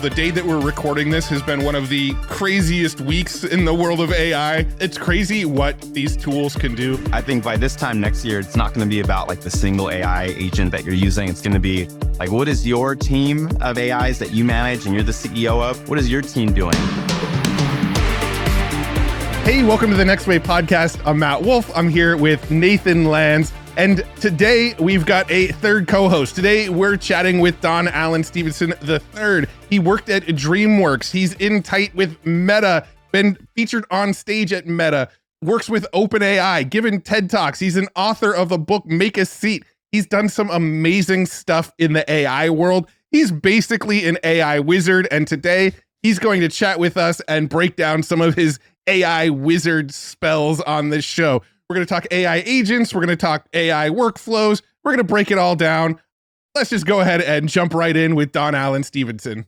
The day that we're recording this has been one of the craziest weeks in the world of AI. It's crazy what these tools can do. I think by this time next year, it's not going to be about like the single AI agent that you're using. It's going to be like, what is your team of AIs that you manage and you're the CEO of? What is your team doing? Hey, welcome to the Next Wave podcast. I'm Matt Wolf. I'm here with Nathan Lands. And today we've got a third co-host. Today we're chatting with Allen Stevenson III. He worked at DreamWorks. He's in tight with Meta, been featured on stage at Meta, works with OpenAI, given TED Talks. He's an author of the book Make a Seat. He's done some amazing stuff in the AI world. He's basically an AI wizard. And today he's going to chat with us and break down some of his AI wizard spells on this show. We're going to talk AI agents. We're going to talk AI workflows. We're going to break it all down. Let's just go ahead and jump right in with Allen Stevenson.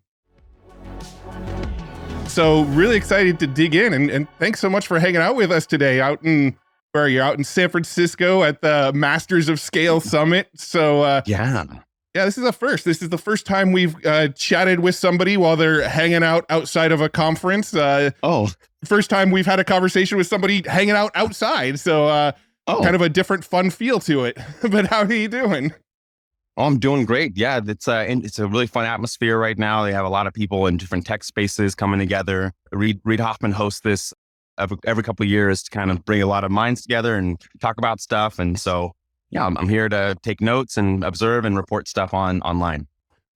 So really excited to dig in, and thanks so much for hanging out with us today out in, where are you, out in San Francisco at the Masters of Scale Summit. So yeah, this is a first. This is the first time we've chatted with somebody while they're hanging out outside of a conference. First time we've had a conversation with somebody hanging out outside. So kind of a different fun feel to it. But how are you doing? Oh, I'm doing great. Yeah, it's a really fun atmosphere right now. They have a lot of people in different tech spaces coming together. Reid Hoffman hosts this every couple of years to kind of bring a lot of minds together and talk about stuff. And so, yeah, I'm here to take notes and observe and report stuff online.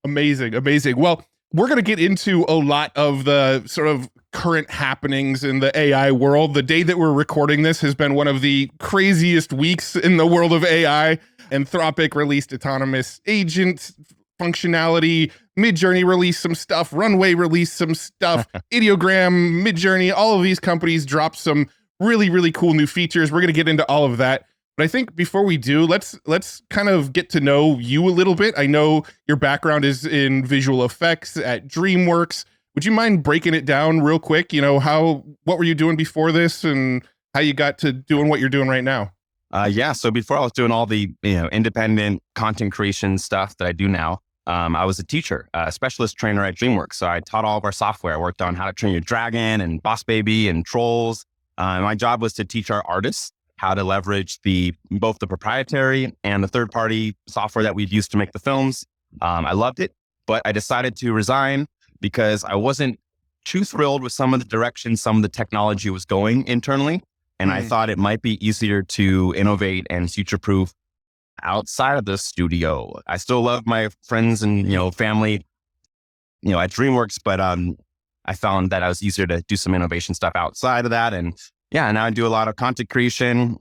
Amazing. Well, we're going to get into a lot of the sort of current happenings in the AI world. The day that we're recording this has been one of the craziest weeks in the world of AI. Anthropic released autonomous agent functionality. Midjourney released some stuff. Runway released some stuff. Ideogram, Midjourney, all of these companies dropped some really, really cool new features. We're going to get into all of that. But I think before we do, let's kind of get to know you a little bit. I know your background is in visual effects at DreamWorks. Would you mind breaking it down real quick? You know, what were you doing before this and how you got to doing what you're doing right now? So before I was doing all the independent content creation stuff that I do now, I was a teacher, a specialist trainer at DreamWorks. So I taught all of our software. I worked on how to train your dragon and Boss Baby and Trolls. My job was to teach our artists how to leverage both the proprietary and the third-party software that we'd used to make the films. I loved it, but I decided to resign because I wasn't too thrilled with some of the direction some of the technology was going internally. And I thought it might be easier to innovate and future-proof outside of the studio. I still love my friends and, family, at DreamWorks, but I found that it was easier to do some innovation stuff outside of that. And yeah, now I do a lot of content creation,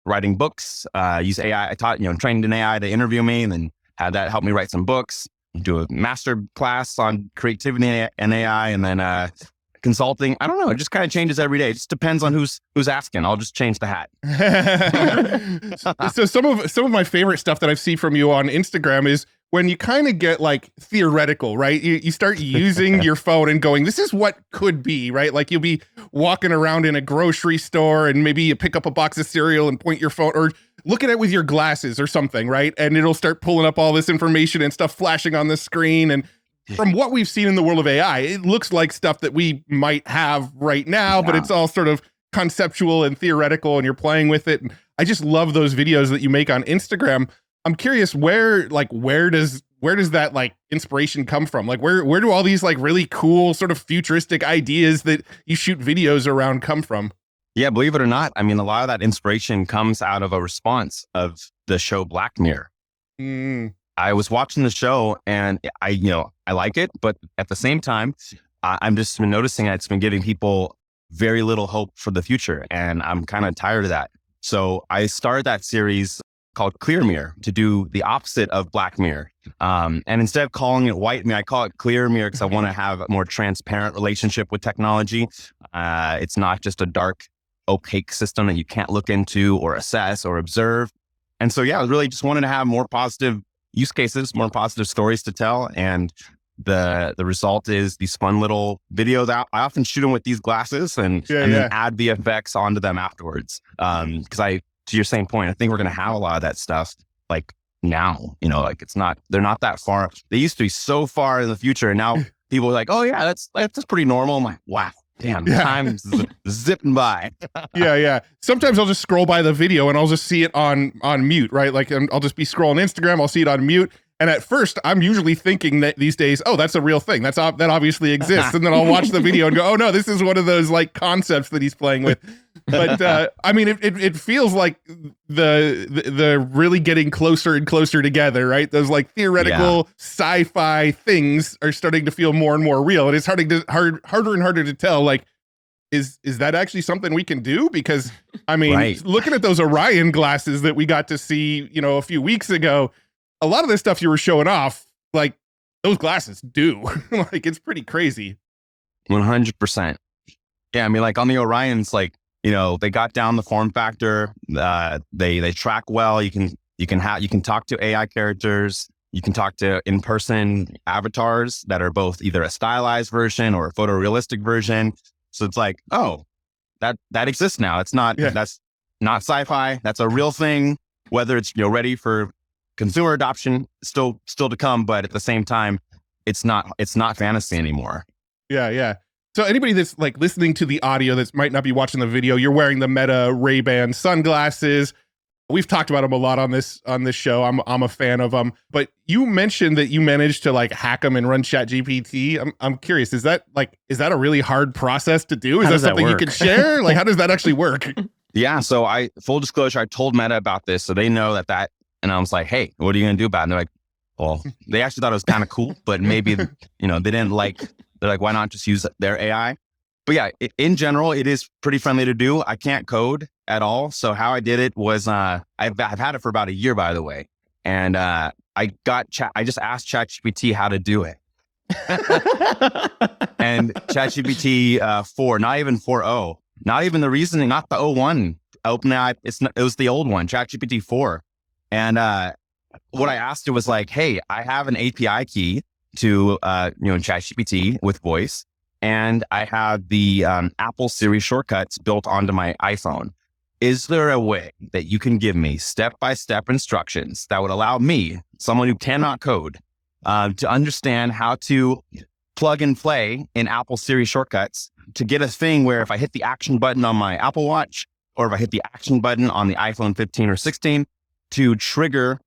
writing books, use AI. I taught, trained an AI to interview me and then had that help me write some books, do a master class on creativity and AI, and then consulting. I don't know. It just kind of changes every day. It just depends on who's asking. I'll just change the hat. So some of my favorite stuff that I've seen from you on Instagram is when you kind of get like theoretical, right? You start using your phone and going, this is what could be, right? Like you'll be walking around in a grocery store and maybe you pick up a box of cereal and point your phone or look at it with your glasses or something, right? And it'll start pulling up all this information and stuff flashing on the screen. And from what we've seen in the world of AI, it looks like stuff that we might have right now, but it's all sort of conceptual and theoretical and you're playing with it. And I just love those videos that you make on Instagram. I'm curious where does that like inspiration come from? Like where do all these like really cool sort of futuristic ideas that you shoot videos around come from? Yeah, believe it or not, I mean, a lot of that inspiration comes out of a response of the show Black Mirror. I was watching the show and I like it, but at the same time, I'm just been noticing that it's been giving people very little hope for the future. And I'm kind of tired of that. So I started that series called Clear Mirror to do the opposite of Black Mirror. And instead of calling it White Mirror, I call it Clear Mirror because I want to have a more transparent relationship with technology. It's not just a dark, opaque system that you can't look into or assess or observe. And so, yeah, I really just wanted to have more positive use cases, more positive stories to tell. And the result is these fun little videos. I often shoot them with these glasses and then add VFX onto them afterwards. Because to your same point, I think we're going to have a lot of that stuff like now, like they're not that far. They used to be so far in the future. And now people are like, oh yeah, that's pretty normal. I'm like, wow, damn, time's zipping by. Yeah. Sometimes I'll just scroll by the video and I'll just see it on mute, right? Like I'll just be scrolling Instagram, I'll see it on mute. And at first, I'm usually thinking that these days, oh, that's a real thing. That obviously exists. And then I'll watch the video and go, oh no, this is one of those like concepts that he's playing with. But I mean, it feels like the really getting closer and closer together, right? Those like theoretical sci-fi things are starting to feel more and more real. And it's harder and harder to tell, like, is that actually something we can do? Because I mean, looking at those Orion glasses that we got to see, a few weeks ago, a lot of the stuff you were showing off, like those glasses do. Like it's pretty crazy. 100%. Yeah, I mean, like on the Orions, like, they got down the form factor. They track well. You can talk to AI characters. You can talk to in-person avatars that are both either a stylized version or a photorealistic version. So it's like, oh, that exists now. It's not that's not sci-fi. That's a real thing. Whether it's ready for consumer adoption, still to come, but at the same time, it's not fantasy anymore. Yeah. So anybody that's like listening to the audio that might not be watching the video, you're wearing the Meta Ray-Ban sunglasses. We've talked about them a lot on this show. I'm a fan of them. But you mentioned that you managed to like hack them and run ChatGPT. I'm curious, is that a really hard process to do? Is that something you can share? Like, how does that actually work? Yeah. So full disclosure, I told Meta about this, so they know that. And I was like, hey, what are you going to do about it? And they're like, well, they actually thought it was kind of cool, but maybe, they didn't like, they're like, why not just use their AI? But yeah, in general, it is pretty friendly to do. I can't code at all. So how I did it was, I've had it for about a year, by the way. And I just asked ChatGPT how to do it. And ChatGPT 4, not even 4.0, not even the reasoning, not the 0.1. OpenAI, it was the old one, ChatGPT 4. And what I asked it was like, hey, I have an API key to ChatGPT with voice, and I have the Apple Siri shortcuts built onto my iPhone. Is there a way that you can give me step-by-step instructions that would allow me, someone who cannot code, to understand how to plug and play in Apple Siri shortcuts to get a thing where if I hit the action button on my Apple Watch, or if I hit the action button on the iPhone 15 or 16, to trigger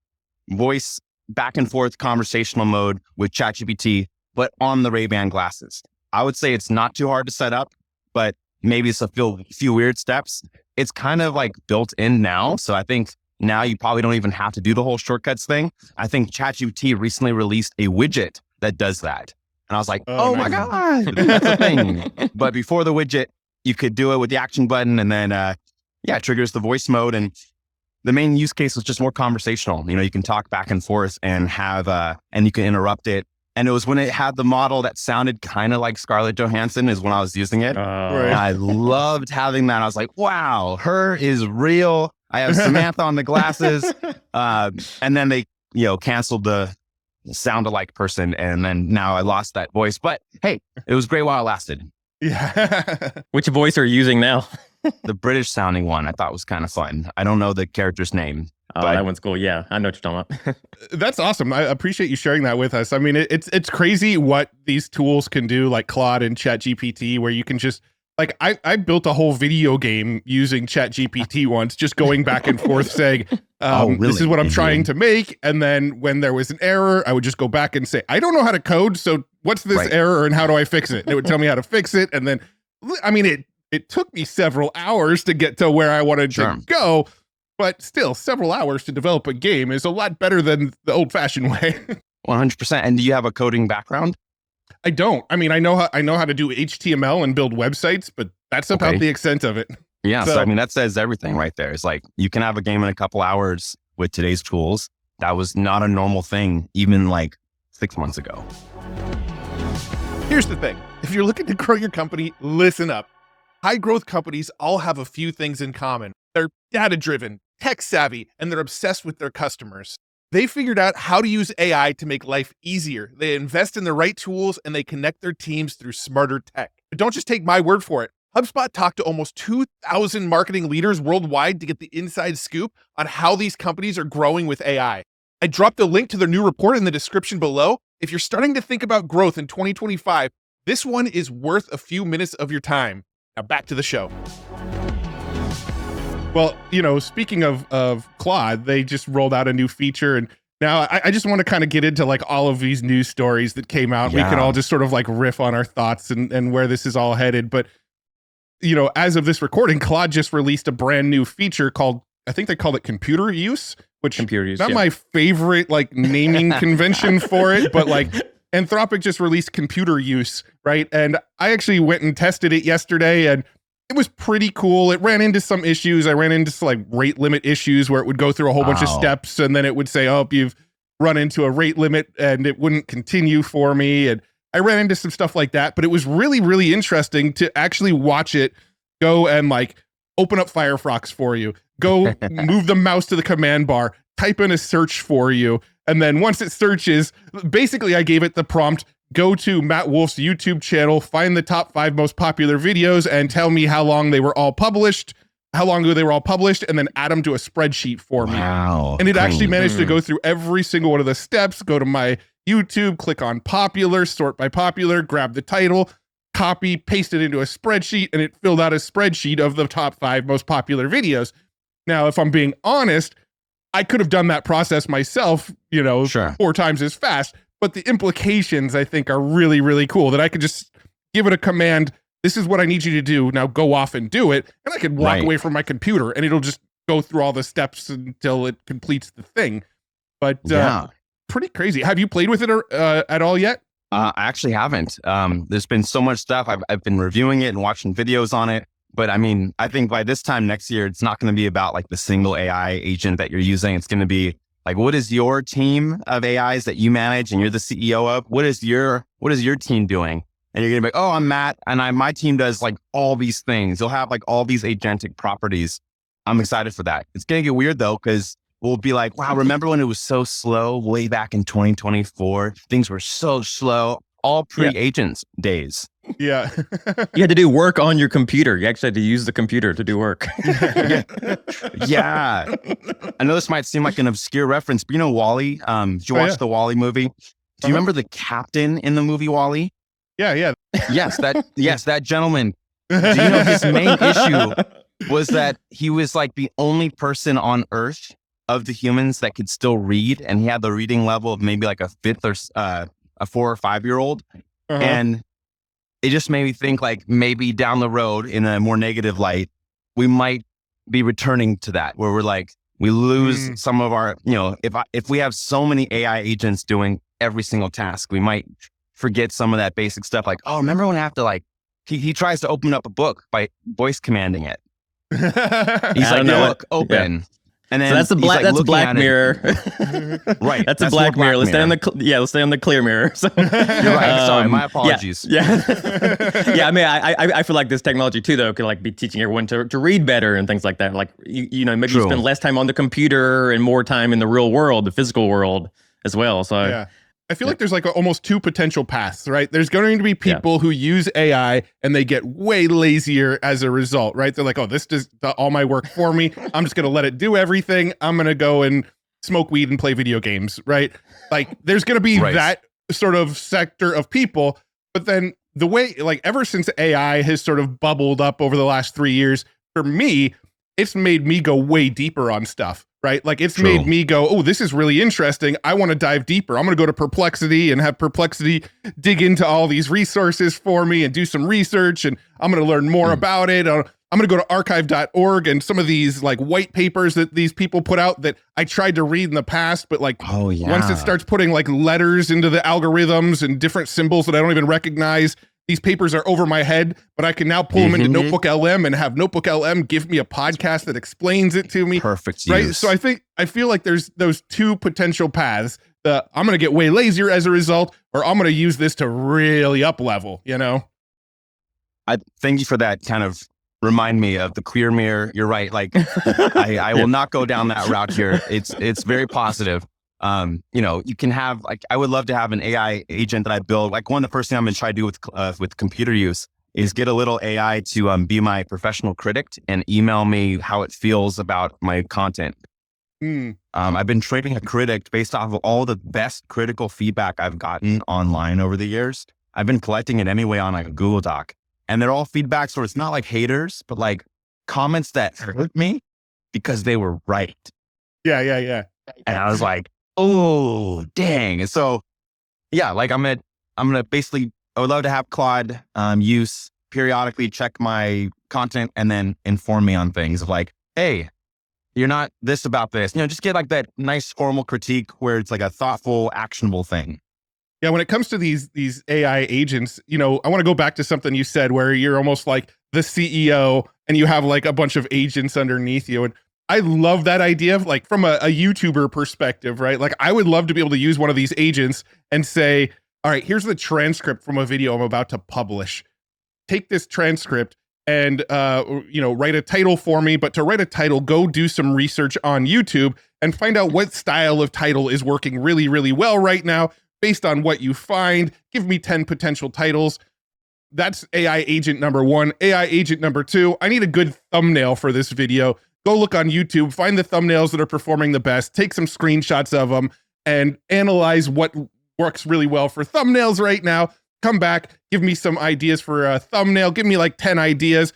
voice back and forth conversational mode with ChatGPT, but on the Ray-Ban glasses. I would say it's not too hard to set up, but maybe it's a few weird steps. It's kind of like built in now. So I think now you probably don't even have to do the whole shortcuts thing. I think ChatGPT recently released a widget that does that. And I was like, oh my God, that's a thing. But before the widget, you could do it with the action button and then, it triggers the voice mode. And the main use case was just more conversational. You can talk back and forth and have, and you can interrupt it. And it was when it had the model that sounded kind of like Scarlett Johansson is when I was using it. Right. I loved having that. I was like, wow, her is real. I have Samantha on the glasses. And then they, canceled the sound-alike person. And then now I lost that voice. But hey, it was great while it lasted. Yeah. Which voice are you using now? The British sounding one I thought was kind of fun. I don't know the character's name. Oh, that one's cool. Yeah, I know what you're talking about. That's awesome. I appreciate you sharing that with us. I mean, it's crazy what these tools can do, like Claude and ChatGPT, where you can just like I built a whole video game using ChatGPT once, just going back and forth saying, really? This is what I'm trying to make. And then when there was an error, I would just go back and say, I don't know how to code. So what's this error and how do I fix it? And it would tell me how to fix it. And then, I mean, it took me several hours to get to where I wanted to go. But still, several hours to develop a game is a lot better than the old-fashioned way. 100%. And do you have a coding background? I don't. I mean, I know how to do HTML and build websites, but that's about the extent of it. Yeah. So I mean, that says everything right there. It's like you can have a game in a couple hours with today's tools. That was not a normal thing, even like 6 months ago. Here's the thing. If you're looking to grow your company, listen up. High-growth companies all have a few things in common. They're data-driven, tech-savvy, and they're obsessed with their customers. They figured out how to use AI to make life easier. They invest in the right tools, and they connect their teams through smarter tech. But don't just take my word for it. HubSpot talked to almost 2,000 marketing leaders worldwide to get the inside scoop on how these companies are growing with AI. I dropped a link to their new report in the description below. If you're starting to think about growth in 2025, this one is worth a few minutes of your time. Now back to the show. Well, speaking of Claude, they just rolled out a new feature, and now I just want to kind of get into like all of these news stories that came out. Yeah. We can all just sort of like riff on our thoughts and where this is all headed. But, as of this recording, Claude just released a brand new feature called, I think they called it computer use, which Computer use, not yeah. my favorite like naming convention for it, but like Anthropic just released computer use, right? And I actually went and tested it yesterday, and it was pretty cool. It ran into some issues. I ran into like rate limit issues where it would go through a whole bunch of steps, and then it would say, oh, you've run into a rate limit, and it wouldn't continue for me. And I ran into some stuff like that, but it was really, really interesting to actually watch it go and like open up Firefox for you, go move the mouse to the command bar, type in a search for you. And then once it searches, basically I gave it the prompt, go to Matt Wolf's YouTube channel, find the top 5 most popular videos and tell me how long they were all published, and then add them to a spreadsheet for me. Wow. And it actually managed to go through every single one of the steps, go to my YouTube, click on popular, sort by popular, grab the title, copy, paste it into a spreadsheet, and it filled out a spreadsheet of the top 5 most popular videos. Now, if I'm being honest, I could have done that process myself, Sure. 4 times as fast, but the implications I think are really, really cool that I could just give it a command. This is what I need you to do. Now go off and do it. And I could walk away from my computer and it'll just go through all the steps until it completes the thing. But pretty crazy. Have you played with it at all yet? I actually haven't. There's been so much stuff. I've been reviewing it and watching videos on it. But I mean, I think by this time next year, it's not going to be about like the single AI agent that you're using. It's going to be like, what is your team of AIs that you manage and you're the CEO of? What is your team doing? And you're going to be like, oh, I'm Matt, and my team does like all these things. They'll have like all these agentic properties. I'm excited for that. It's going to get weird though, because we'll be like, wow, remember when it was so slow way back in 2024? Things were so slow, all pre-agents days. Yeah. You had to do work on your computer. You actually had to use the computer to do work. Yeah. I know this might seem like an obscure reference, but WALL-E? Did you watch the WALL-E movie? Do you remember the captain in the movie WALL-E? Yeah. Yes, that gentleman. Do you know his main issue was that he was like the only person on Earth of the humans that could still read, and he had the reading level of maybe like a 5th or a 4 or 5-year-old. And it just made me think like maybe down the road in a more negative light, we might be returning to that where we're like, we lose some of our, if we have so many AI agents doing every single task, we might forget some of that basic stuff. Like, oh, remember when I have to like, he tries to open up a book by voice commanding it. He's like, look, open. Yeah. And then so that's Black Mirror. Right. That's a Black Mirror. Let's stay on the clear mirror. So you're right. Sorry, my apologies. Yeah. I mean, I feel like this technology too, though, could like be teaching everyone to read better and things like that. Like maybe you spend less time on the computer and more time in the real world, the physical world as well. So yeah. I feel like there's like almost 2 potential paths, right? There's going to be people who use AI and they get way lazier as a result, right? They're like, oh, this does all my work for me. I'm just going to let it do everything. I'm going to go and smoke weed and play video games, right? Like there's going to be that sort of sector of people. But then the way, like ever since AI has sort of bubbled up over the last 3 years, for me, it's made me go way deeper on stuff. Right? Like it's made me go, oh, this is really interesting. I want to dive deeper. I'm going to go to Perplexity and have Perplexity dig into all these resources for me and do some research. And I'm going to learn more about it. I'm going to go to archive.org and some of these like white papers that these people put out that I tried to read in the past, but like once it starts putting like letters into the algorithms and different symbols that I don't even recognize, these papers are over my head, but I can now pull them into Notebook LM and have Notebook LM give me a podcast that explains it to me. Perfect right? use. So I feel like there's those 2 potential paths. I'm going to get way lazier as a result, or I'm going to use this to really up level, I thank you for that kind of remind me of the clear mirror. You're right. Like I will not go down that route here. It's very positive. You can have like, I would love to have an AI agent that I build. Like one of the first things I'm going to try to do with computer use is get a little AI to be my professional critic and email me how it feels about my content. I've been training a critic based off of all the best critical feedback I've gotten online over the years. I've been collecting it anyway on like a Google Doc, and they're all feedbacks where it's not like haters, but like comments that hurt me because they were right. Yeah. And I was like, oh, dang. And so, yeah, like I'm gonna basically, I would love to have Claude use periodically check my content and then inform me on things of like, hey, you're not this about this, just get like that nice formal critique where it's like a thoughtful, actionable thing. Yeah, when it comes to these AI agents, I want to go back to something you said where you're almost like the CEO and you have like a bunch of agents underneath you. And I love that idea of like from a YouTuber perspective, right? Like I would love to be able to use one of these agents and say, all right, here's the transcript from a video I'm about to publish. Take this transcript and write a title for me. But to write a title, go do some research on YouTube and find out what style of title is working really, really well right now. Based on what you find, give me 10 potential titles. That's AI agent number 1. AI agent number 2, I need a good thumbnail for this video. Go look on YouTube, find the thumbnails that are performing the best, take some screenshots of them, and analyze what works really well for thumbnails right now. Come back, give me some ideas for a thumbnail. Give me like 10 ideas.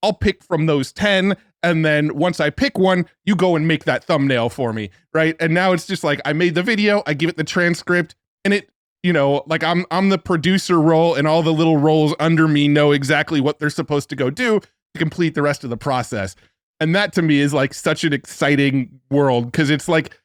I'll pick from those 10. And then once I pick one, you go and make that thumbnail for me, right? And now it's just like, I made the video, I give it the transcript, and it, like I'm the producer role and all the little roles under me know exactly what they're supposed to go do to complete the rest of the process. And that to me is like such an exciting world because it's like,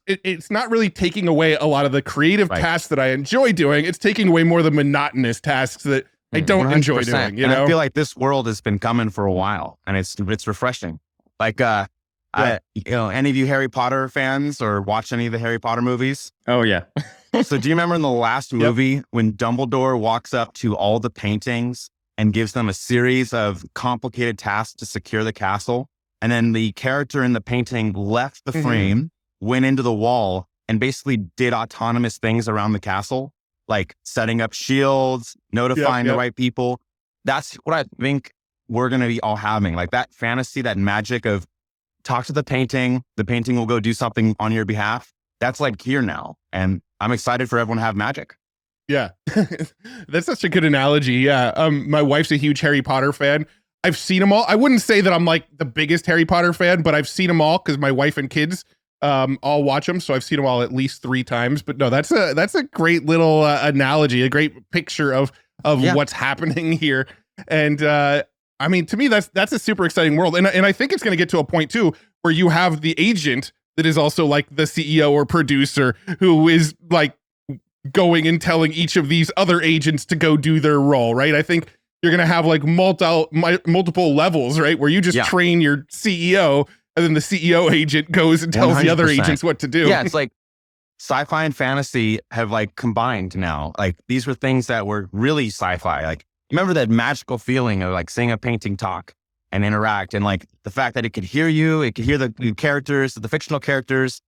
it's not really taking away a lot of the creative tasks that I enjoy doing. It's taking away more of the monotonous tasks that I don't 100%. Enjoy doing. I feel like this world has been coming for a while and it's refreshing. Like, any of you Harry Potter fans or watch any of the Harry Potter movies? Oh yeah. So do you remember in the last movie when Dumbledore walks up to all the paintings and gives them a series of complicated tasks to secure the castle? And then the character in the painting left the frame, went into the wall, and basically did autonomous things around the castle, like setting up shields, notifying the right people. That's what I think we're going to be all having. Like that fantasy, that magic of talk to the painting will go do something on your behalf. That's like here now. And I'm excited for everyone to have magic. Yeah, that's such a good analogy. Yeah. My wife's a huge Harry Potter fan. I've seen them all. I wouldn't say that I'm like the biggest Harry Potter fan, but I've seen them all because my wife and kids all watch them. So I've seen them all at least 3 times. But no, that's a great little analogy, a great picture of what's happening here. And I mean, to me, that's a super exciting world. And I think it's going to get to a point too where you have the agent that is also like the CEO or producer who is like going and telling each of these other agents to go do their role, right? I think you're going to have like multiple levels, right? Where you just train your CEO and then the CEO agent goes and tells 100%. The other agents what to do. Yeah, it's like sci-fi and fantasy have like combined now. Like these were things that were really sci-fi. Like remember that magical feeling of like seeing a painting talk and interact, and like the fact that it could hear you, it could hear the characters, the fictional characters.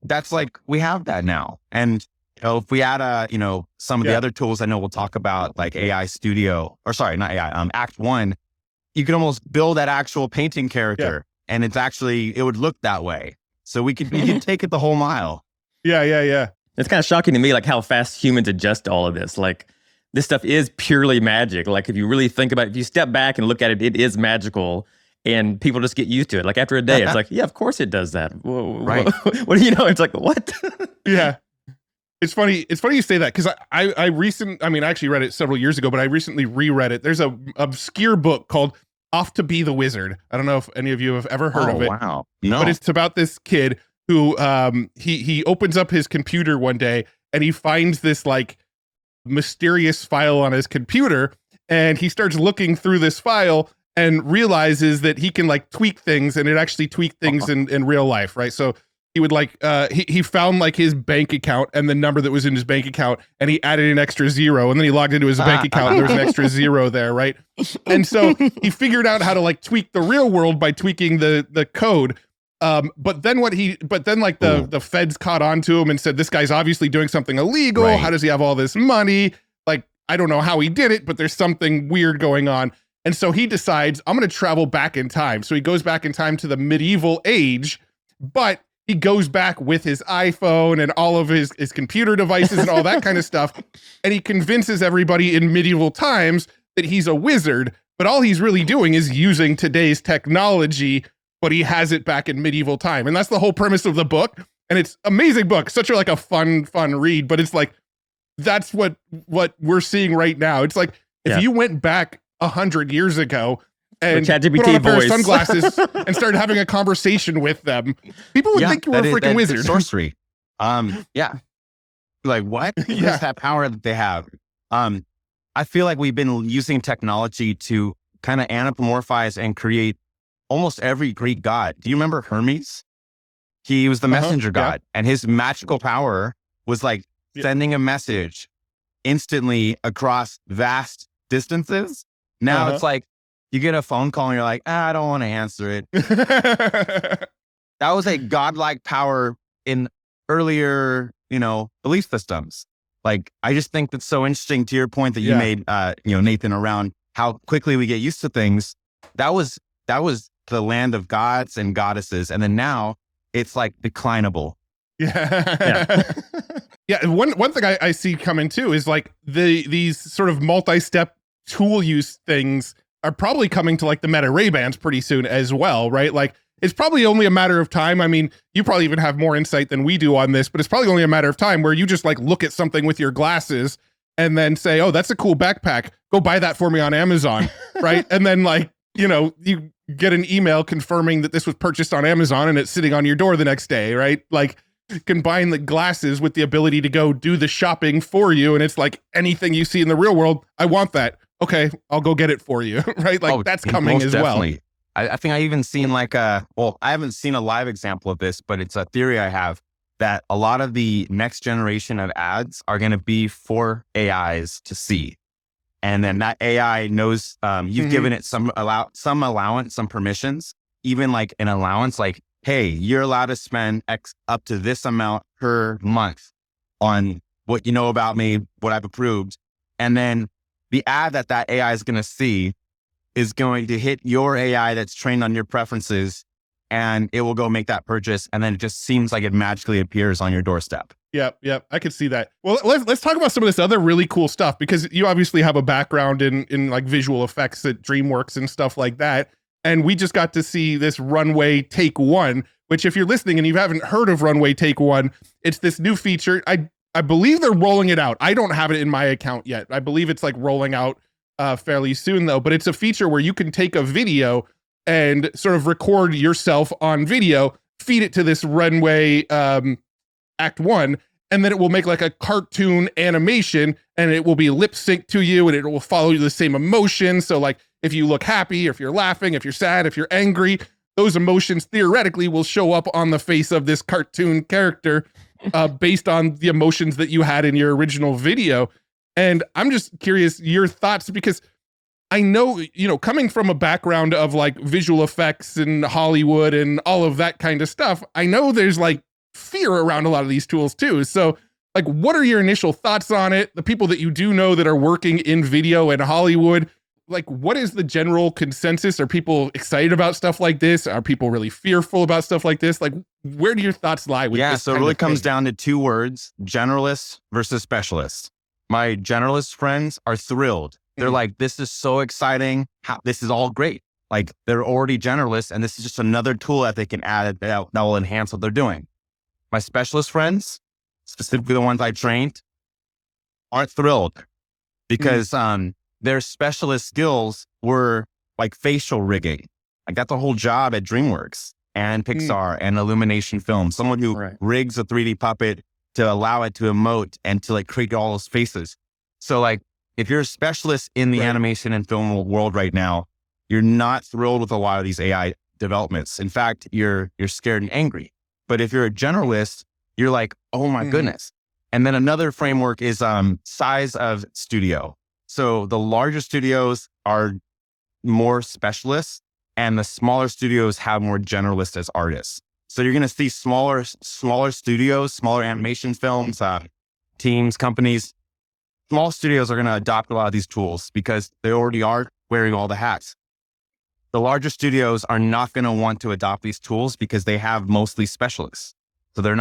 That's like, we have that now. And if we add some of the other tools I know we'll talk about, like AI Studio, or sorry, not AI, Act One, you can almost build that actual painting character and it's actually, it would look that way. So we can take it the whole mile. Yeah. It's kind of shocking to me, like how fast humans adjust to all of this. Like this stuff is purely magic. Like if you really think about it, if you step back and look at it, it is magical. And people just get used to it. Like after a day, it's like, yeah, of course it does that. Right. What do you know? It's like, what? Yeah. It's funny you say that because I actually read it several years ago, but I recently reread it. There's a obscure book called Off to Be the Wizard. I don't know if any of you have ever heard of it. Wow. No. But it's about this kid who he opens up his computer one day and he finds this like mysterious file on his computer, and he starts looking through this file and realizes that he can like tweak things, and it actually tweaked things in real life, right? So he would like, he found like his bank account and the number that was in his bank account, and he added an extra 0, and then he logged into his bank account and there was an extra 0 there, right? And so he figured out how to like tweak the real world by tweaking the code. But then the feds caught on to him and said, this guy's obviously doing something illegal. Right. How does he have all this money? Like, I don't know how he did it, but there's something weird going on. And so he decides, I'm going to travel back in time. So he goes back in time to the medieval age, but he goes back with his iPhone and all of his computer devices and all that kind of stuff. And he convinces everybody in medieval times that he's a wizard, but all he's really doing is using today's technology, but he has it back in medieval time. And that's the whole premise of the book. And it's amazing book, such a, like a fun read, but it's like, that's what we're seeing right now. It's like, if you went back 100 years ago and put on a pair of sunglasses and started having a conversation with them, people would think you were a freaking wizard. Sorcery. Like what? What is that power that they have? I feel like we've been using technology to kind of anthropomorphize and create almost every Greek god. Do you remember Hermes? He was the messenger god, and his magical power was like sending a message instantly across vast distances. Now it's like you get a phone call and you're like, I don't want to answer it. That was a godlike power in earlier, belief systems. Like, I just think that's so interesting to your point that you made, Nathan, around how quickly we get used to things. That was the land of gods and goddesses. And then now it's like declinable. Yeah. One thing I see coming too is like these sort of multi-step tool use things are probably coming to like the Meta Ray-Bans pretty soon as well, right? Like, it's probably only a matter of time. I mean, you probably even have more insight than we do on this, but it's probably only a matter of time where you just like look at something with your glasses and then say, oh, that's a cool backpack. Go buy that for me on Amazon, right? And then like, you get an email confirming that this was purchased on Amazon and it's sitting on your door the next day, right? Like, combine the glasses with the ability to go do the shopping for you. And it's like anything you see in the real world, I want that. Okay, I'll go get it for you, right? Like that's coming as definitely. Well. I think I even seen like I haven't seen a live example of this, but it's a theory I have that a lot of the next generation of ads are going to be for AIs to see. And then that AI knows you've given it some allowance, some permissions, even like an allowance, like, hey, you're allowed to spend X up to this amount per month on what you know about me, what I've approved. And then the ad that AI is going to see is going to hit your AI that's trained on your preferences, and it will go make that purchase. And then it just seems like it magically appears on your doorstep. Yep. I could see that. Well, let's talk about some of this other really cool stuff, because you obviously have a background in like visual effects at DreamWorks and stuff like that. And we just got to see this Runway Take One, which if you're listening and you haven't heard of Runway Take One, it's this new feature. I believe they're rolling it out. I don't have it in my account yet. I believe it's like rolling out fairly soon though, but it's a feature where you can take a video and sort of record yourself on video, feed it to this Runway Act One, and then it will make like a cartoon animation, and it will be lip synced to you, and it will follow you the same emotion. So like if you look happy, if you're laughing, if you're sad, if you're angry, those emotions theoretically will show up on the face of this cartoon character based on the emotions that you had in your original video. And I'm just curious your thoughts, because I know, coming from a background of like visual effects and Hollywood and all of that kind of stuff, I know there's like fear around a lot of these tools too. So like, what are your initial thoughts on it? The people that you do know that are working in video and Hollywood, like, what is the general consensus? Are people excited about stuff like this? Are people really fearful about stuff like this? Like, where do your thoughts lie with this? So it really comes down to two words: generalist versus specialist. My generalist friends are thrilled. They're like, this is so exciting. This is all great. Like, they're already generalists, and this is just another tool that they can add that will enhance what they're doing. My specialist friends, specifically the ones I trained, aren't thrilled because their specialist skills were like facial rigging. Like, that's a whole job at DreamWorks and Pixar and Illumination Films. Someone who rigs a 3D puppet to allow it to emote and to like create all those faces. So like, if you're a specialist in the animation and film world right now, you're not thrilled with a lot of these AI developments. In fact, you're scared and angry. But if you're a generalist, you're like, oh my goodness. And then another framework is size of studio. So the larger studios are more specialists, and the smaller studios have more generalists as artists. So you're going to see smaller studios, smaller animation films, teams, companies. Small studios are going to adopt a lot of these tools because they already are wearing all the hats. the larger studios are not going to want to adopt these tools because they have mostly specialists. So they don't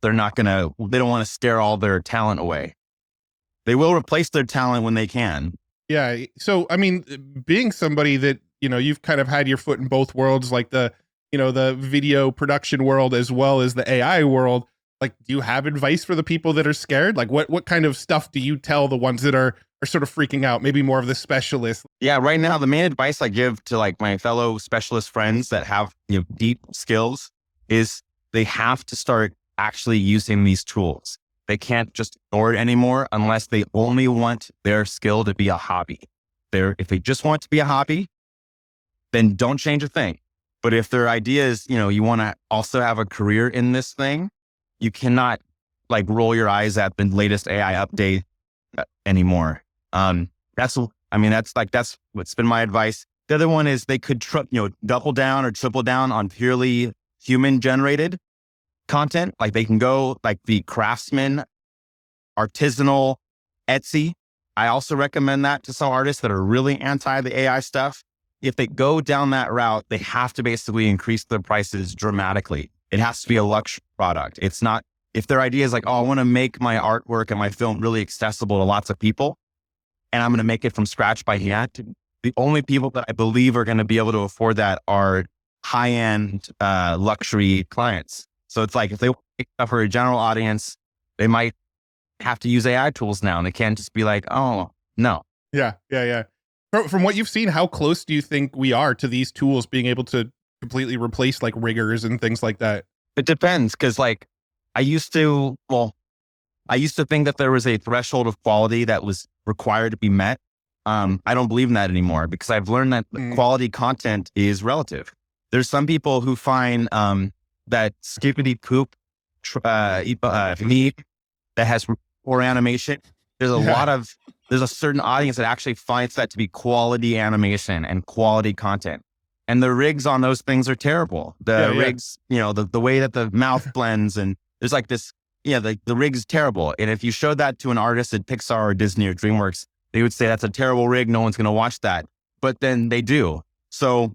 want to scare all their talent away. They will replace their talent when they can. Yeah. So, I mean, being somebody that, you've kind of had your foot in both worlds, like the video production world as well as the AI world, like, do you have advice for the people that are scared? Like, what kind of stuff do you tell the ones that are sort of freaking out, maybe more of the specialists? Yeah, right now, the main advice I give to like my fellow specialist friends that have deep skills is they have to start actually using these tools. They can't just ignore it anymore unless they only want their skill to be a hobby. If they just want it to be a hobby, then don't change a thing. But if their idea is, you want to also have a career in this thing, you cannot like roll your eyes at the latest AI update anymore. That's what's been my advice. The other one is they could double down or triple down on purely human generated content. Like they can go like the craftsman, artisanal, Etsy. I also recommend that to some artists that are really anti the AI stuff. If they go down that route, they have to basically increase their prices dramatically. It has to be a luxury product. It's not, if their idea is like, oh, I want to make my artwork and my film really accessible to lots of people, and I'm going to make it from scratch by hand, the only people that I believe are going to be able to afford that are high-end luxury clients. So it's like, if they want to make stuff for a general audience, they might have to use AI tools now, and they can't just be like, oh, no. Yeah. From what you've seen, how close do you think we are to these tools being able to completely replace like riggers and things like that? It depends, because like I used to think that there was a threshold of quality that was required to be met. I don't believe in that anymore because I've learned that quality content is relative. There's some people who find that skippity poop meat that has poor animation. There's a certain audience that actually finds that to be quality animation and quality content. And the rigs on those things are terrible. Rigs, the way that the mouth blends, and there's like this, the rig is terrible. And if you showed that to an artist at Pixar or Disney or DreamWorks, they would say that's a terrible rig. No one's going to watch that. But then they do. So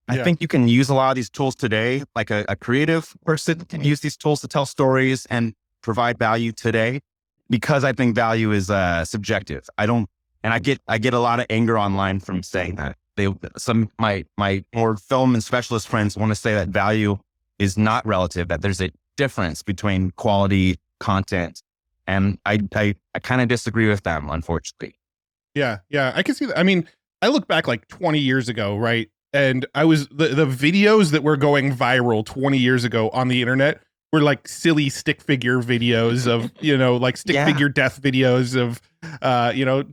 I think you can use a lot of these tools today. Like a creative person can use these tools to tell stories and provide value today, because I think value is subjective. I get a lot of anger online from saying that. My more film and specialist friends want to say that value is not relative, that there's a difference between quality content. And I kind of disagree with them, unfortunately. Yeah. I can see that. I mean, I look back like 20 years ago, right? And I was the videos that were going viral 20 years ago on the internet were like silly stick figure videos of, like stick figure death videos of,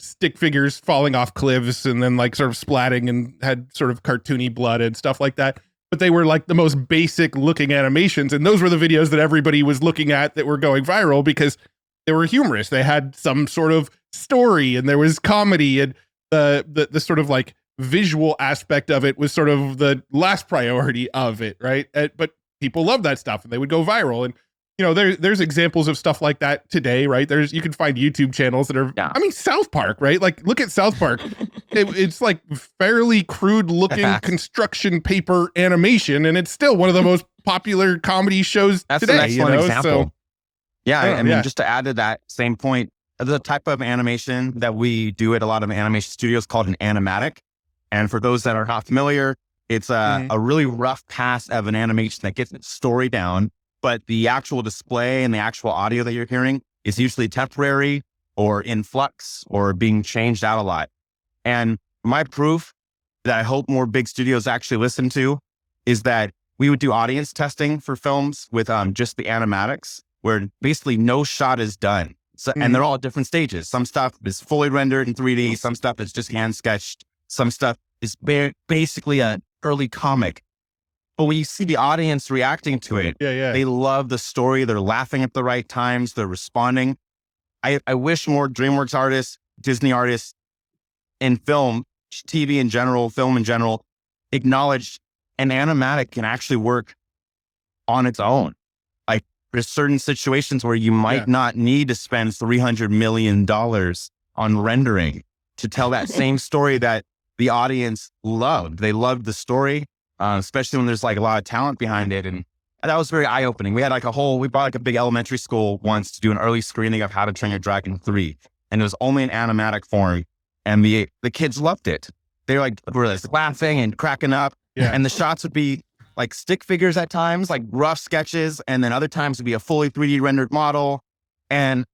stick figures falling off cliffs and then like sort of splatting and had sort of cartoony blood and stuff like that. But they were like the most basic looking animations. And those were the videos that everybody was looking at that were going viral because they were humorous. They had some sort of story and there was comedy, and the sort of like visual aspect of it was sort of the last priority of it. Right. But people love that stuff and they would go viral. And, there's examples of stuff like that today, right? You can find YouTube channels that are, I mean, South Park, right? Like look at South Park. It's like fairly crude looking construction paper animation. And it's still one of the most popular comedy shows That's today. An excellent example. So, I mean, yeah. Just to add to that same point, the type of animation that we do at a lot of animation studios called an animatic. And for those that are not familiar, it's a really rough pass of an animation that gets its story down, but the actual display and the actual audio that you're hearing is usually temporary or in flux or being changed out a lot. And my proof that I hope more big studios actually listen to is that we would do audience testing for films with just the animatics, where basically no shot is done. So, and they're all at different stages. Some stuff is fully rendered in 3D. Some stuff is just hand sketched. Some stuff is basically an early comic. But when you see the audience reacting to it, they love the story. They're laughing at the right times. They're responding. I wish more DreamWorks artists, Disney artists, and film, TV in general, film in general, acknowledge an animatic can actually work on its own. Like there's certain situations where you might not need to spend $300 million on rendering to tell that same story that the audience loved. They loved the story, especially when there's like a lot of talent behind it. And that was very eye-opening. We had like we brought like a big elementary school once to do an early screening of How to Train Your Dragon 3. And it was only in animatic form. And the kids loved it. They were like laughing and cracking up. Yeah. And the shots would be like stick figures at times, like rough sketches. And then other times would be a fully 3D rendered model. And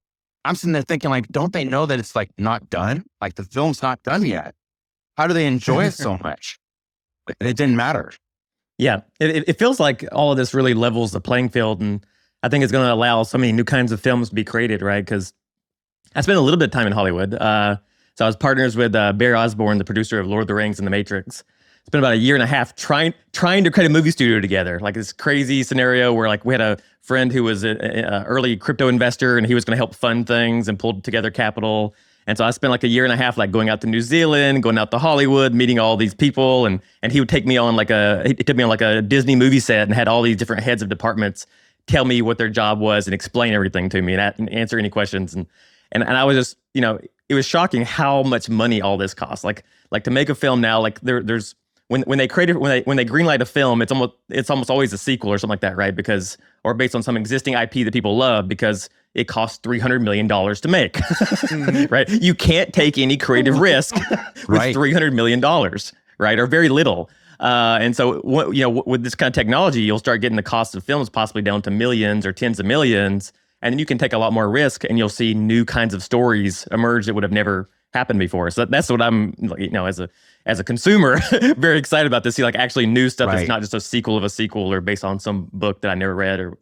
I'm sitting there thinking like, don't they know that it's like not done? Like the film's not done yet. How do they enjoy it so much? It didn't matter. Yeah, it feels like all of this really levels the playing field. And I think it's going to allow so many new kinds of films to be created, right? Because I spent a little bit of time in Hollywood. So I was partners with Barry Osborne, the producer of Lord of the Rings and The Matrix. Spent about a year and a half trying to create a movie studio together. Like this crazy scenario where like we had a friend who was an early crypto investor and he was going to help fund things and pull together capital. And so I spent like a year and a half like going out to New Zealand, going out to Hollywood, meeting all these people, and he would take me on like a Disney movie set and had all these different heads of departments tell me what their job was and explain everything to me and answer any questions. And I was just, it was shocking how much money all this costs. Like to make a film now, like there's when they greenlight a film, it's almost always a sequel or something like that, right? Or based on some existing IP that people love because it costs $300 million to make, right? You can't take any creative risk with $300 million, right? Or very little. And so, with this kind of technology, you'll start getting the cost of films possibly down to millions or tens of millions. And then you can take a lot more risk and you'll see new kinds of stories emerge that would have never happened before. So that's what I'm, as a consumer, very excited about to see like actually new stuff that's not just a sequel of a sequel or based on some book that I never read or...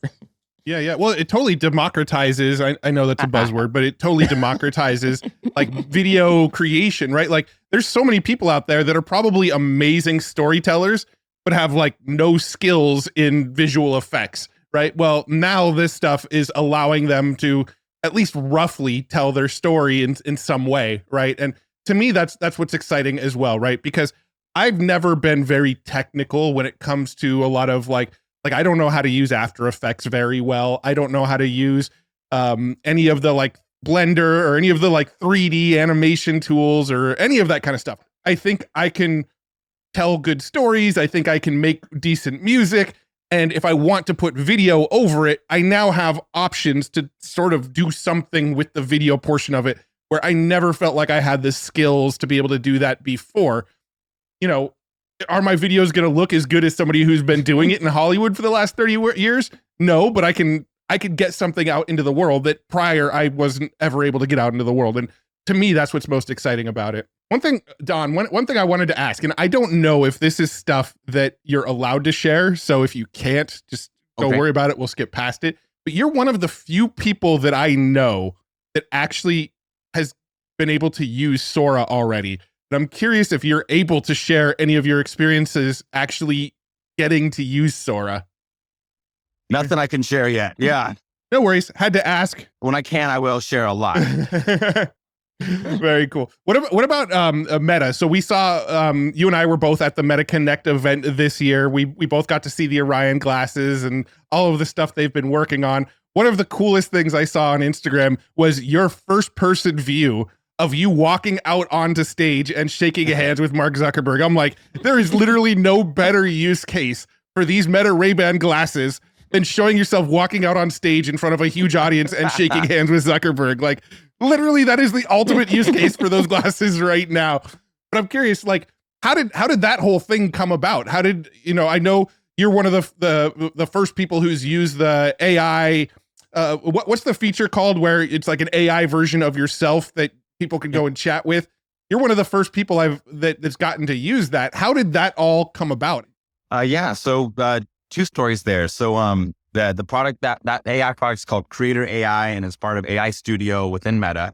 Yeah. Well, it totally democratizes. I know that's a buzzword, but it totally democratizes like video creation, right? Like there's so many people out there that are probably amazing storytellers, but have like no skills in visual effects, right? Well, now this stuff is allowing them to at least roughly tell their story in some way, right? And to me, that's what's exciting as well, right? Because I've never been very technical when it comes to a lot of like I don't know how to use After Effects very well. I don't know how to use any of the like Blender or any of the like 3D animation tools or any of that kind of stuff. I think I can tell good stories. I think I can make decent music. And if I want to put video over it, I now have options to sort of do something with the video portion of it where I never felt like I had the skills to be able to do that before. Are my videos going to look as good as somebody who's been doing it in Hollywood for the last 30 years? No, but I could get something out into the world that prior I wasn't ever able to get out into the world. And to me, that's what's most exciting about it. One thing, Don, one thing I wanted to ask, and I don't know if this is stuff that you're allowed to share. So if you can't, just don't worry about it. We'll skip past it. But you're one of the few people that I know that actually has been able to use Sora already. And I'm curious if you're able to share any of your experiences actually getting to use Sora. Nothing I can share yet. Yeah. No worries. Had to ask. When I can, I will share a lot. Very cool. What about Meta? So we saw you and I were both at the Meta Connect event this year. We both got to see the Orion glasses and all of the stuff they've been working on. One of the coolest things I saw on Instagram was your first person view of you walking out onto stage and shaking hands with Mark Zuckerberg. I'm like, there is literally no better use case for these Meta Ray-Ban glasses than showing yourself walking out on stage in front of a huge audience and shaking hands with Zuckerberg. Like, literally, that is the ultimate use case for those glasses right now. But I'm curious, like, how did that whole thing come about? How did, I know you're one of the first people who's used the AI. What's the feature called where it's like an AI version of yourself that people can go and chat with? You're one of the first people that's gotten to use that. How did that all come about? So two stories there. So the product that AI product is called Creator AI, and it's part of AI Studio within Meta.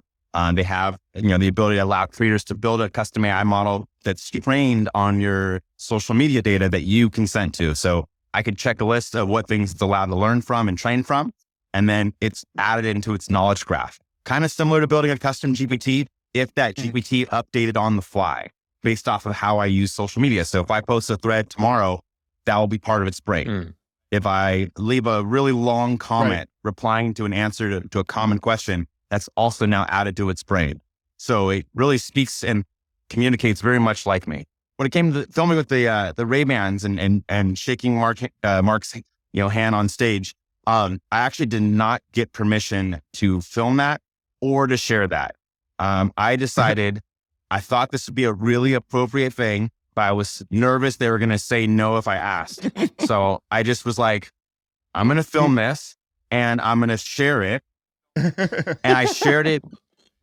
They have the ability to allow creators to build a custom AI model that's trained on your social media data that you consent to. So I could check a list of what things it's allowed to learn from and train from, and then it's added into its knowledge graph. Kind of similar to building a custom GPT, if that GPT updated on the fly based off of how I use social media. So if I post a thread tomorrow, that will be part of its brain. If I leave a really long comment replying to an answer to a common question, that's also now added to its brain. So it really speaks, and communicates very much like me. When it came to filming with the Ray-Bans and shaking Mark's hand on stage, I actually did not get permission to film that or to share that. I decided I thought this would be a really appropriate thing, but I was nervous they were going to say no if I asked. So I just was like, I'm going to film this and I'm going to share it. And I shared it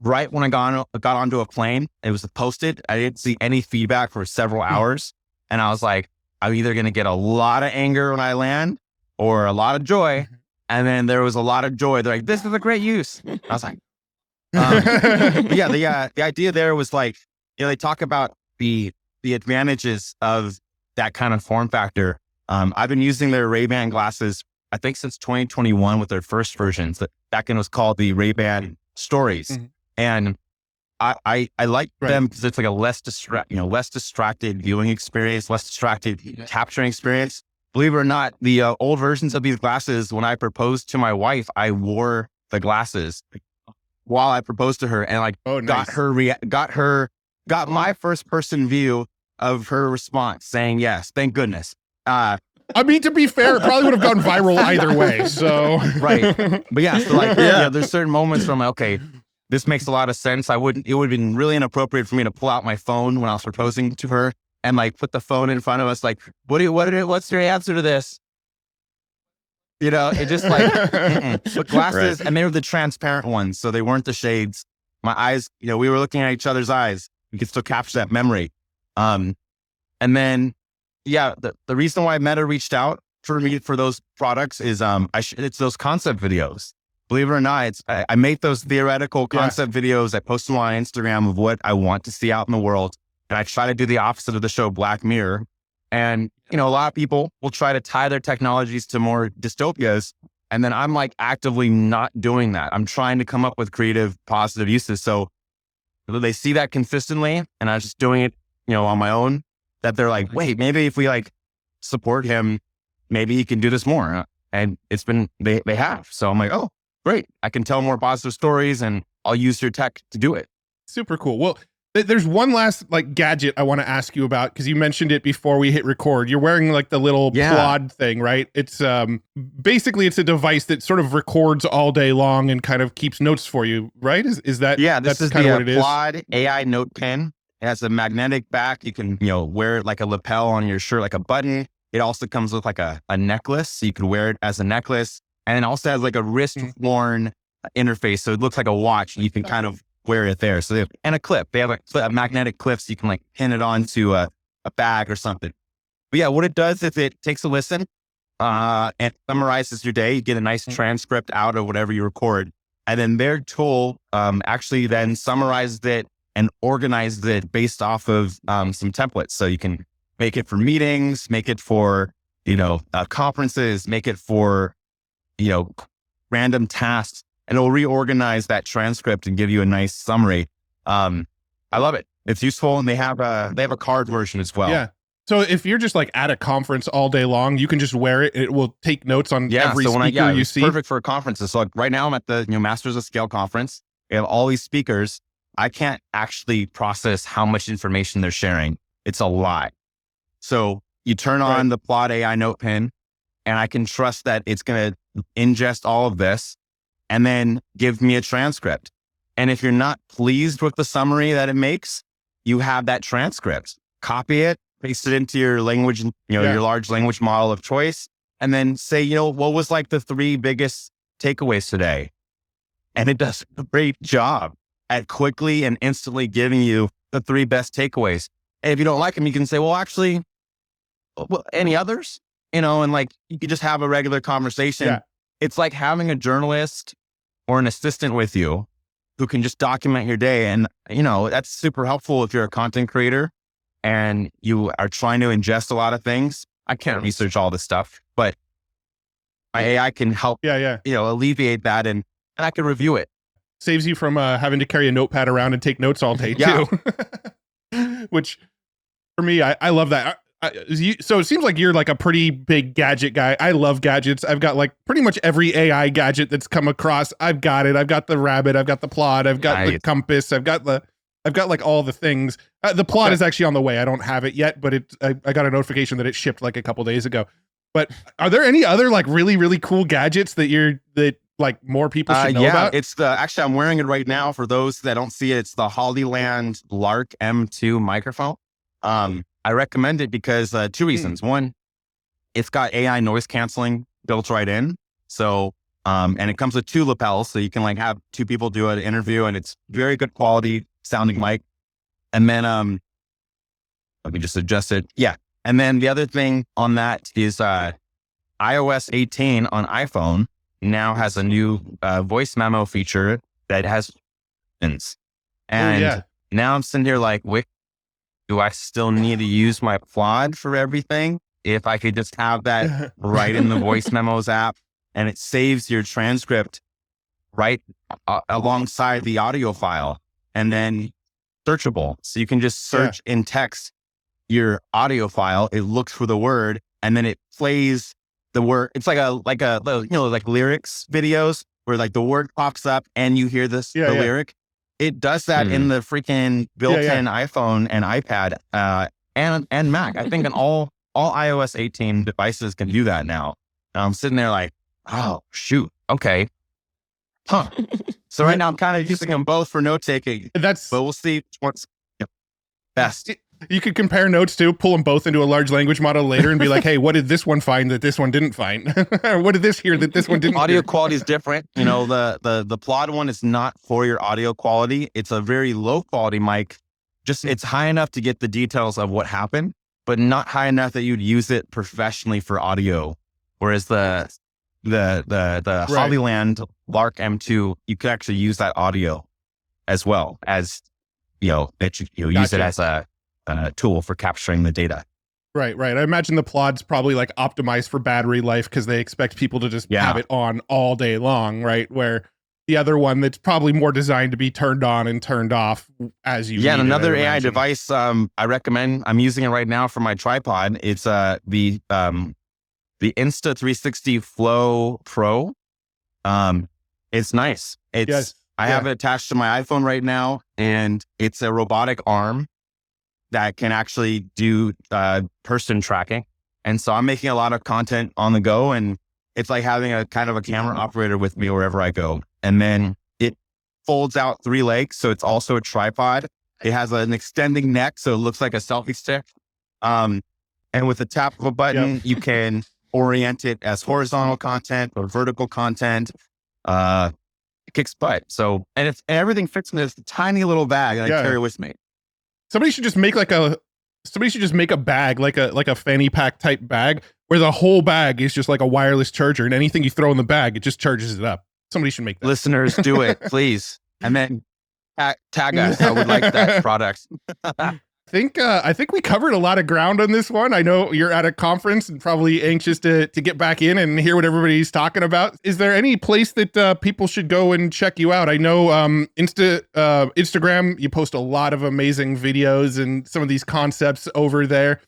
right when I got onto a plane. It was posted. I didn't see any feedback for several hours. And I was like, I'm either going to get a lot of anger when I land or a lot of joy. And then there was a lot of joy. They're like, this is a great use. I was like, but yeah, the idea there was like, they talk about the advantages of that kind of form factor. I've been using their Ray-Ban glasses, I think since 2021 with their first versions. Back then it was called the Ray-Ban Stories. Mm-hmm. And I like them because it's like a less distracted viewing experience, less distracted capturing experience. Believe it or not, the old versions of these glasses, when I proposed to my wife, I wore the glasses while I proposed to her, and like got my first person view of her response, saying yes, thank goodness. I mean, to be fair, it probably would have gone viral either way. So right, but yeah, so like there's certain moments where I'm like, okay, this makes a lot of sense. It would have been really inappropriate for me to pull out my phone when I was proposing to her and like put the phone in front of us, like, what's your answer to this? It just like, but glasses, and they were the transparent ones. So they weren't the shades. My eyes, we were looking at each other's eyes. We could still capture that memory. And then, the reason why Meta reached out for me for those products is, it's those concept videos. Believe it or not, I make those theoretical concept videos. I post them on Instagram of what I want to see out in the world. And I try to do the opposite of the show Black Mirror. And, a lot of people will try to tie their technologies to more dystopias. And then I'm like actively not doing that. I'm trying to come up with creative, positive uses. So they see that consistently and I was just doing it, on my own, that they're like, wait, maybe if we like support him, maybe he can do this more. And it's been, they have. So I'm like, oh, great. I can tell more positive stories and I'll use your tech to do it. Super cool. Well, there's one last like gadget I want to ask you about because you mentioned it before we hit record. You're wearing like the little plod thing, right? It's basically it's a device that sort of records all day long and kind of keeps notes for you, right? Is that this is kind of what it is? Plod AI note pen. It has a magnetic back. You can wear it like a lapel on your shirt, like a button. It also comes with like a necklace, so you can wear it as a necklace, and it also has like a wrist worn interface, so it looks like a watch. And you can kind of wear it there. So and a clip. They have a magnetic clip so you can like pin it onto a bag or something. But yeah, what it does is it takes a listen and summarizes your day. You get a nice transcript out of whatever you record. And then their tool actually then summarizes it and organizes it based off of some templates. So you can make it for meetings, make it for, conferences, make it for, random tasks. And it'll reorganize that transcript and give you a nice summary. I love it. It's useful, and they have a card version as well. Yeah. So if you're just like at a conference all day long, you can just wear it. It will take notes on every speaker you see. Perfect for conferences. So like right now I'm at the Masters of Scale conference. We have all these speakers. I can't actually process how much information they're sharing. It's a lot. So you turn on the Plod AI Note Pen, and I can trust that it's going to ingest all of this and then give me a transcript. And if you're not pleased with the summary that it makes, you have that transcript. Copy it, paste it into your language, your large language model of choice, and then say, what was like the 3 biggest takeaways today? And it does a great job at quickly and instantly giving you the 3 best takeaways. And if you don't like them, you can say, well, actually, any others? And like, you could just have a regular conversation. Yeah. It's like having a journalist or an assistant with you who can just document your day. And, that's super helpful if you're a content creator and you are trying to ingest a lot of things. I can't research all this stuff, but my AI can help, alleviate that and I can review it. Saves you from having to carry a notepad around and take notes all day too. Which for me, I love that. So it seems like you're like a pretty big gadget guy. I love gadgets. I've got like pretty much every AI gadget that's come across. I've got it. I've got the rabbit. I've got the Plod. I've got the compass. I've got the I've got like all the things. The plot is actually on the way. I don't have it yet, but I got a notification that it shipped like a couple days ago. But are there any other like really, really cool gadgets that like more people should know about? It's actually I'm wearing it right now. For those that don't see it, it's the Hollyland Lark M2 microphone. I recommend it because two reasons. One, it's got AI noise canceling built right in. So, and it comes with 2 lapels. So you can like have 2 people do an interview, and it's very good quality sounding mic. And then, let me just adjust it. Yeah. And then the other thing on that is, iOS 18 on iPhone now has a new, voice memo feature that has, and now I'm sitting here like, wait, do I still need to use my Plod for everything? If I could just have that right in the voice memos app, and it saves your transcript right alongside the audio file, and then searchable. So you can just search in text your audio file. It looks for the word, and then it plays the word. It's like like lyrics videos where like the word pops up and you hear the lyric. It does that in the freaking built-in iPhone and iPad, and Mac. I think in all iOS 18 devices can do that now. And I'm sitting there like, oh shoot, okay, huh. So right now I'm kind of using them both for note taking. But we'll see what's best. You could compare notes too, pull them both into a large language model later and be like, hey, what did this one find that this one didn't find? What did this hear that this one didn't Audio hear? quality is different. You know, the Plod one is not for your audio quality. It's a very low quality mic. Just it's high enough to get the details of what happened, but not high enough that you'd use it professionally for audio. Whereas the Hollyland Lark M2, you could actually use that audio as well as, that you use it as a tool for capturing the data. Right. I imagine the Plod's probably like optimized for battery life because they expect people to just have it on all day long, right? Where the other one that's probably more designed to be turned on and turned off as you need and another it, AI device I recommend. I'm using it right now for my tripod. It's the Insta360 Flow Pro. It's nice. I have it attached to my iPhone right now, and it's a robotic arm that can actually do person tracking. And so I'm making a lot of content on the go, and it's like having a kind of a camera operator with me wherever I go. And then it folds out 3 legs. So it's also a tripod. It has an extending neck, so it looks like a selfie stick. And with the tap of a button, you can orient it as horizontal content or vertical content. It kicks butt. So, and everything fits in this tiny little bag that I carry with me. Somebody should just make a bag, like a fanny pack type bag, where the whole bag is just like a wireless charger, and anything you throw in the bag, it just charges it up. Somebody should make that. Listeners, do it, please. And then tag us. I would like that product. I think we covered a lot of ground on this one. I know you're at a conference and probably anxious to get back in and hear what everybody's talking about. Is there any place that people should go and check you out? I know Instagram, you post a lot of amazing videos and some of these concepts over there.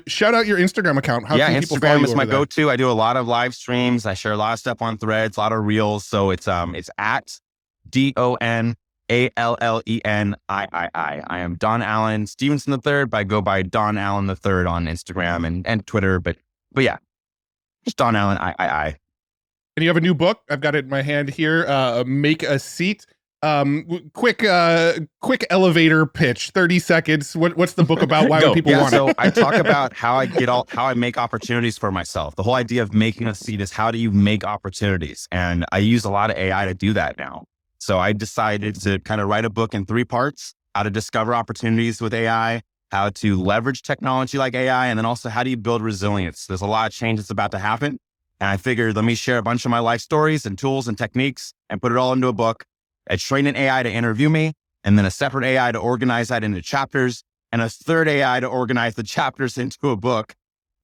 Shout out your Instagram account. How can people follow you Instagram is my go-to. I do a lot of live streams. I share a lot of stuff on Threads, a lot of reels. So it's at DonAllenII. I am Don Allen Stevenson III, but I go by Don Allen III on Instagram and Twitter. But yeah, just Don Allen II. And you have a new book. I've got it in my hand here. Make a Seat. Quick elevator pitch, 30 seconds. What's the book about? Why would people want it? So I talk about how I make opportunities for myself. The whole idea of making a seat is how do you make opportunities? And I use a lot of AI to do that now. So I decided to kind of write a book in 3 parts: how to discover opportunities with AI, how to leverage technology like AI, and then also how do you build resilience? There's a lot of change that's about to happen. And I figured, let me share a bunch of my life stories and tools and techniques and put it all into a book. I trained an AI to interview me, and then a separate AI to organize that into chapters, and a third AI to organize the chapters into a book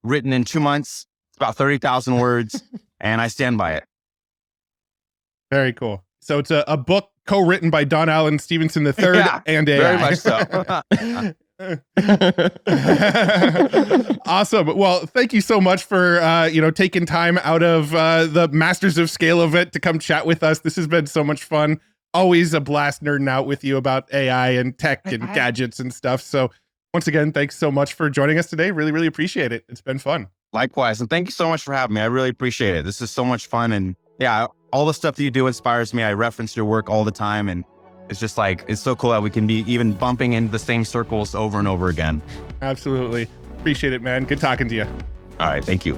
written in 2 months. It's about 30,000 words, and I stand by it. Very cool. So it's a book co-written by Don Allen Stevenson III and AI. Very much so. Awesome. Well, thank you so much for taking time out of the Masters of Scale event to come chat with us. This has been so much fun. always a blast nerding out with you about AI and tech and gadgets and stuff. So once again, thanks so much for joining us today. Really, really appreciate it. It's been fun. Likewise. And thank you so much for having me. I really appreciate it. This is so much fun. And yeah, all the stuff that you do inspires me. I reference your work all the time. And it's just like, it's so cool that we can be even bumping into the same circles over and over again. Absolutely. Appreciate it, man. Good talking to you. All right. Thank you.